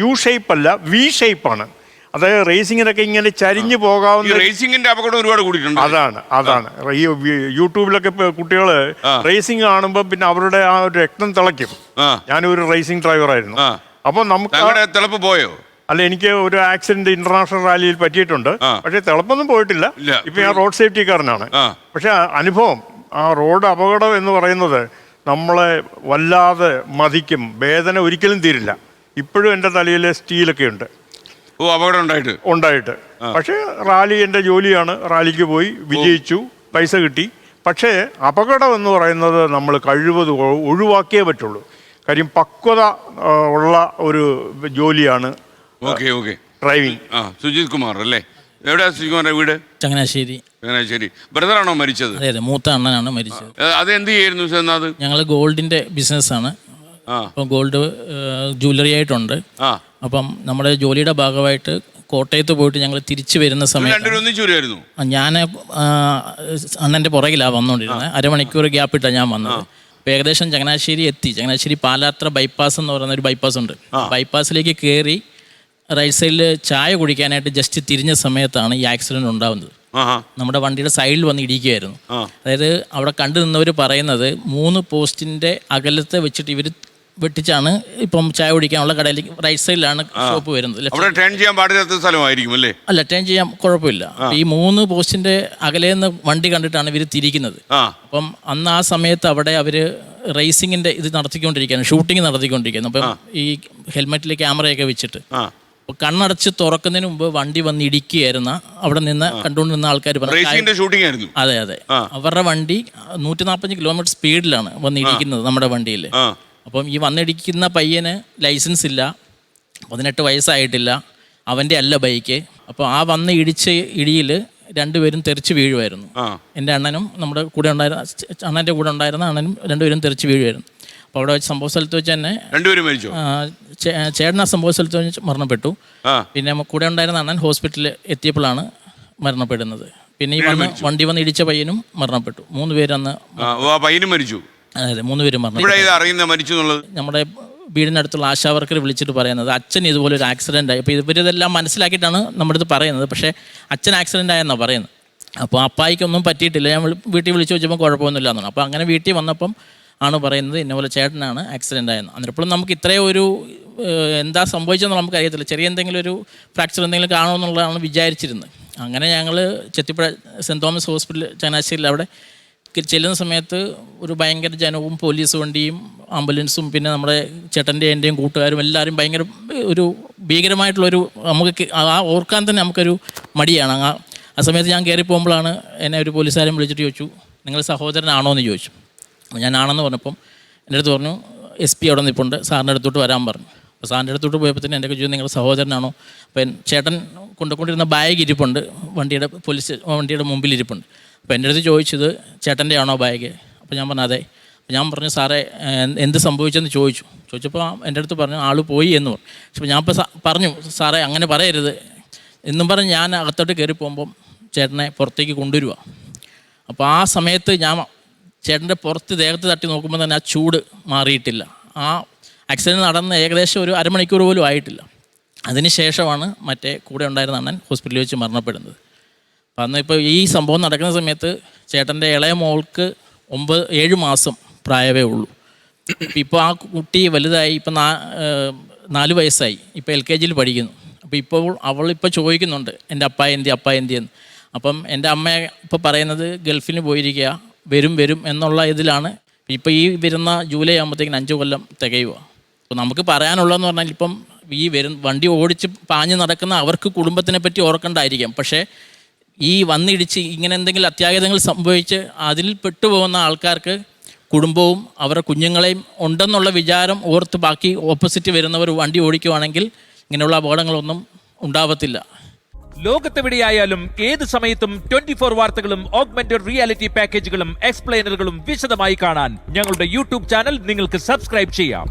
U shape അല്ല, V ഷേപ്പാണ്. അതായത് റേസിങ്ങിനൊക്കെ ഇങ്ങനെ ചരിഞ്ഞു പോകാവുന്ന റേസിംഗിന്റെ അപകടം ഒരുപാട് കൂടിയിട്ടുണ്ട്. അതാണ് ഈ യൂട്യൂബിലൊക്കെ കുട്ടികൾ റേസിംഗ് കാണുമ്പോൾ പിന്നെ അവരുടെ ആ ഒരു രക്തം തിളയ്ക്കും. ഞാനൊരു റേസിംഗ് ഡ്രൈവറായിരുന്നു. അപ്പോൾ നമുക്ക് തിളപ്പ് പോയോ? അല്ല, എനിക്ക് ഒരു ആക്സിഡന്റ് ഇന്റർനാഷണൽ റാലിയിൽ പറ്റിയിട്ടുണ്ട്. പക്ഷെ തിളപ്പൊന്നും പോയിട്ടില്ല. ഇപ്പൊ ഞാൻ റോഡ് സേഫ്റ്റിക്കാരനാണ്. പക്ഷെ അനുഭവം, ആ റോഡ് അപകടം എന്ന് പറയുന്നത് നമ്മളെ വല്ലാതെ മതിക്കും. വേദന ഒരിക്കലും തീരില്ല. ഇപ്പോഴും എൻ്റെ തലയിൽ സ്റ്റീലൊക്കെ ഉണ്ട്. അപകടം ഉണ്ടായിട്ട്. പക്ഷേ റാലി എൻ്റെ ജോലിയാണ്. റാലിക്ക് പോയി വിജയിച്ചു, പൈസ കിട്ടി. പക്ഷേ അപകടം എന്ന് പറയുന്നത് നമ്മൾ കഴിവതും ഒഴിവാക്കിയേ പറ്റുള്ളൂ. കാര്യം പക്വത ഉള്ള ഒരു ജോലിയാണ് ഡ്രൈവിംഗ്. സുജിത് കുമാർ അല്ലേ? എവിടെയാ സുജിത് കുമാറിന്റെ വീട്? ചങ്ങനാശ്ശേരി. ബ്രദറാണോ മരിച്ചത്? അതെ, മൂത്ത അണ്ണനാണ് മരിച്ചത്. അത് എന്ത് ചെയ്യായിരുന്നു? അത് ഞങ്ങൾ ഗോൾഡിന്റെ ബിസിനസ്സാണ്. അപ്പം ഗോൾഡ് ജ്വല്ലറി ആയിട്ടുണ്ട്. അപ്പം നമ്മുടെ ജോലിയുടെ ഭാഗമായിട്ട് കോട്ടയത്ത് പോയിട്ട് ഞങ്ങൾ തിരിച്ചു വരുന്ന സമയത്ത് ഞാൻ അണ്ണൻ്റെ പുറകിലാണ് വന്നുകൊണ്ടിരുന്നത്. അരമണിക്കൂർ ഗ്യാപ്പിട്ടാണ് ഞാൻ വന്നത്. അപ്പോൾ ഏകദേശം ചങ്ങനാശ്ശേരി എത്തി. ചങ്ങനാശ്ശേരി പാലാത്ര ബൈപ്പാസ് എന്ന് പറയുന്ന ഒരു ബൈപ്പാസ് ഉണ്ട്. ബൈപ്പാസിലേക്ക് കയറി റൈറ്റ് സൈഡിൽ ചായ കുടിക്കാനായിട്ട് ജസ്റ്റ് തിരിഞ്ഞ സമയത്താണ് ഈ ആക്സിഡൻറ്റ് ഉണ്ടാകുന്നത്. നമ്മുടെ വണ്ടിയുടെ സൈഡിൽ വന്ന് ഇടിക്കുകയായിരുന്നു. അതായത് അവിടെ കണ്ടു നിന്നവർ പറയുന്നത് 3 പോസ്റ്റിൻ്റെ അകലത്തെ വെച്ചിട്ട് ഇവർ വെട്ടിച്ചാണ് ഇപ്പം ചായ കുടിക്കാനുള്ള കടയിലേക്ക് റൈറ്റ് സൈഡിലാണ് ഷോപ്പ് വരുന്നത്. അല്ല, ടേൺ ചെയ്യാൻ കുഴപ്പമില്ല. ഈ 3 പോസ്റ്റിന്റെ അകലേന്ന് വണ്ടി കണ്ടിട്ടാണ് ഇവർ തിരിക്കുന്നത്. അപ്പം അന്ന് ആ സമയത്ത് അവിടെ അവർ റേസിങ്ങിന്റെ ഇത് നടത്തിക്കൊണ്ടിരിക്കുകയാണ്, ഷൂട്ടിംഗ് നടത്തിക്കൊണ്ടിരിക്കുകയാണ്. അപ്പം ഈ ഹെൽമെറ്റിൽ ക്യാമറയൊക്കെ വെച്ചിട്ട് കണ്ണടച്ച് തുറക്കുന്നതിന് മുമ്പ് വണ്ടി വന്ന് ഇടിക്കുകയായിരുന്ന അവിടെ നിന്ന് കണ്ടുകൊണ്ടിരുന്ന ആൾക്കാർ പറഞ്ഞു. അതെ, അവരുടെ വണ്ടി 140 കിലോമീറ്റർ സ്പീഡിലാണ് വന്ന് ഇടിക്കുന്നത് നമ്മുടെ വണ്ടിയിൽ. അപ്പം ഈ വന്നിടിക്കുന്ന പയ്യന് ലൈസൻസ് ഇല്ല, 18 വയസ്സായിട്ടില്ല, അവൻ്റെ അല്ല ബൈക്ക്. അപ്പോൾ ആ വന്ന് ഇടിച്ച ഇടിയിൽ 2 പേരും തെറിച്ച് വീഴുമായിരുന്നു. എൻ്റെ അണ്ണനും നമ്മുടെ കൂടെ ഉണ്ടായിരുന്ന അണ്ണൻ്റെ കൂടെ ഉണ്ടായിരുന്ന അണ്ണനും 2 പേരും തെറിച്ച് വീഴുമായിരുന്നു. അപ്പോൾ അവിടെ വെച്ച് സംഭവ സ്ഥലത്ത് വെച്ച് തന്നെ ചേട്ടൻ ആ സംഭവ സ്ഥലത്ത് വെച്ച് മരണപ്പെട്ടു. പിന്നെ കൂടെ ഉണ്ടായിരുന്ന അണ്ണൻ ഹോസ്പിറ്റലിൽ എത്തിയപ്പോഴാണ് മരണപ്പെടുന്നത്. പിന്നെ ഈ വണ്ടി വന്ന് ഇടിച്ച പയ്യനും മരണപ്പെട്ടു. 3 പേര് അന്ന് മരിച്ചു. അതെ, 3 പേരും മരിച്ചു. നമ്മുടെ വീടിനടുത്തുള്ള ആശാവർക്കർ വിളിച്ചിട്ട് പറയുന്നത് അച്ഛൻ ഇതുപോലെ ഒരു ആക്സിഡൻ്റ് ആയി. അപ്പോൾ ഇവരിതെല്ലാം മനസ്സിലാക്കിയിട്ടാണ് നമ്മുടെ അടുത്ത് പറയുന്നത്. പക്ഷേ അച്ഛൻ ആക്സിഡൻ്റ് ആയെന്നാണ് പറയുന്നത്. അപ്പോൾ അപ്പായിക്കൊന്നും പറ്റിയിട്ടില്ല. ഞാൻ വീട്ടിൽ വിളിച്ച് വെച്ചപ്പോൾ കുഴപ്പമൊന്നുമില്ല എന്നാണ്. അപ്പോൾ അങ്ങനെ വീട്ടിൽ വന്നപ്പം ആണ് പറയുന്നത് ഇന്നപോലെ ചേട്ടനാണ് ആക്സിഡൻ്റ് ആയെന്ന്. അന്നേരപ്പോഴും നമുക്ക് ഇത്രയും ഒരു എന്താ സംഭവിച്ചതെന്ന് നമുക്ക് അറിയത്തില്ല. ചെറിയ എന്തെങ്കിലും ഒരു ഫ്രാക്ചർ എന്തെങ്കിലും കാണുമെന്നുള്ളതാണ് വിചാരിച്ചിരുന്നത്. അങ്ങനെ ഞങ്ങൾ ചെത്തിപ്പുഴ സെൻറ്റ് തോമസ് ഹോസ്പിറ്റൽ ചങ്ങനാശ്ശേരിയിൽ അവിടെ ചെല്ലുന്ന സമയത്ത് ഒരു ഭയങ്കര ജനവും പോലീസ് വണ്ടിയും ആംബുലൻസും പിന്നെ നമ്മുടെ ചേട്ടൻ്റെ എൻ്റെയും കൂട്ടുകാരും എല്ലാവരും ഭയങ്കര ഒരു ഭീകരമായിട്ടുള്ളൊരു നമുക്ക് ആ ഓർക്കാൻ തന്നെ നമുക്കൊരു മടിയാണ്. ആ സമയത്ത് ഞാൻ കയറി പോകുമ്പോഴാണ് എന്നെ ഒരു പോലീസുകാരൻ വിളിച്ചിട്ട് ചോദിച്ചു, നിങ്ങൾ സഹോദരനാണോ എന്ന് ചോദിച്ചു. ഞാനാണെന്ന് പറഞ്ഞപ്പം എൻ്റെ അടുത്ത് പറഞ്ഞു SP അവിടെ നിൽപ്പുണ്ട്, സാറിൻ്റെ അടുത്തോട്ട് വരാൻ പറഞ്ഞു. അപ്പോൾ സാറിൻ്റെ അടുത്തോട്ട് പോയപ്പോൾ തന്നെ എൻ്റെ ചോദിച്ചു നിങ്ങൾ സഹോദരനാണോ? അപ്പം ചേട്ടൻ കൊണ്ടുകൊണ്ടിരുന്ന ബാഗ് ഇരിപ്പുണ്ട്, വണ്ടിയുടെ മുമ്പിൽ ഇരിപ്പുണ്ട്. അപ്പോൾ എൻ്റെ അടുത്ത് ചോദിച്ചത് ചേട്ടൻ്റെ ആണോ ബാഗ്? അപ്പോൾ ഞാൻ പറഞ്ഞു അതെ. അപ്പോൾ ഞാൻ പറഞ്ഞു സാറേ എന്ത് സംഭവിച്ചെന്ന് ചോദിച്ചപ്പോൾ എൻ്റെ അടുത്ത് പറഞ്ഞു ആൾ പോയി എന്ന് പറഞ്ഞു. പക്ഷേ ഞാൻ ഇപ്പോൾ പറഞ്ഞു സാറേ അങ്ങനെ പറയരുത് എന്നും പറഞ്ഞ് ഞാൻ അകത്തോട്ട് കയറി പോകുമ്പം ചേട്ടനെ പുറത്തേക്ക് കൊണ്ടുവരിക. അപ്പോൾ ആ സമയത്ത് ഞാൻ ചേട്ടൻ്റെ പുറത്ത് ദേഹത്ത് തട്ടി നോക്കുമ്പോൾ തന്നെ ആ ചൂട് മാറിയിട്ടില്ല. ആ ആക്സിഡൻറ്റ് നടന്ന് ഏകദേശം ഒരു അരമണിക്കൂർ പോലും ആയിട്ടില്ല. അതിന് ശേഷമാണ് മറ്റേ കൂടെ ഉണ്ടായിരുന്ന അണ്ണൻ ഹോസ്പിറ്റലിൽ വെച്ച് മരണപ്പെടുന്നത്. അപ്പം അന്ന് ഇപ്പോൾ ഈ സംഭവം നടക്കുന്ന സമയത്ത് ചേട്ടൻ്റെ ഇളയ മോൾക്ക് 7 മാസം പ്രായമേ ഉള്ളൂ. ഇപ്പോൾ ആ കുട്ടി വലുതായി, ഇപ്പം 4 വയസ്സായി, ഇപ്പോൾ LKG പഠിക്കുന്നു. അപ്പോൾ ഇപ്പോൾ അവളിപ്പോൾ ചോദിക്കുന്നുണ്ട് എൻ്റെ അപ്പ എന്തിയെന്ന്. അപ്പം എൻ്റെ അമ്മ ഇപ്പോൾ പറയുന്നത് ഗൾഫിന് പോയിരിക്കുക, വരും എന്നുള്ള ഇതിലാണ്. ഇപ്പോൾ ഈ വരുന്ന ജൂലൈ ആകുമ്പോഴത്തേക്കിന് 5 കൊല്ലം തികയുക. അപ്പോൾ നമുക്ക് പറയാനുള്ളതെന്ന് പറഞ്ഞാൽ ഇപ്പം ഈ വണ്ടി ഓടിച്ച് പാഞ്ഞ് നടക്കുന്ന അവർക്ക് കുടുംബത്തിനെ പറ്റി ഓർക്കണ്ടായിരിക്കാം. പക്ഷേ ഈ വന്നിടിച്ച് ഇങ്ങനെ എന്തെങ്കിലും അത്യാഹിതങ്ങൾ സംഭവിച്ച് അതിൽ പെട്ടുപോകുന്ന ആൾക്കാർക്ക് കുടുംബവും അവരുടെ കുഞ്ഞുങ്ങളെയും ഉണ്ടെന്നുള്ള വിചാരം ഓർത്ത് ബാക്കി ഓപ്പോസിറ്റ് വരുന്നവർ വണ്ടി ഓടിക്കുവാണെങ്കിൽ ഇങ്ങനെയുള്ള അപകടങ്ങളൊന്നും ഉണ്ടാവത്തില്ല. ലോകത്തെവിടെയായാലും ഏത് സമയത്തും 24 വാർത്തകളും ഓഗ്മെന്റഡ് റിയാലിറ്റി പാക്കേജുകളും എക്സ്പ്ലെയിനറുകളും വിശദമായി കാണാൻ ഞങ്ങളുടെ YouTube ചാനൽ നിങ്ങൾക്ക് സബ്സ്ക്രൈബ് ചെയ്യാം.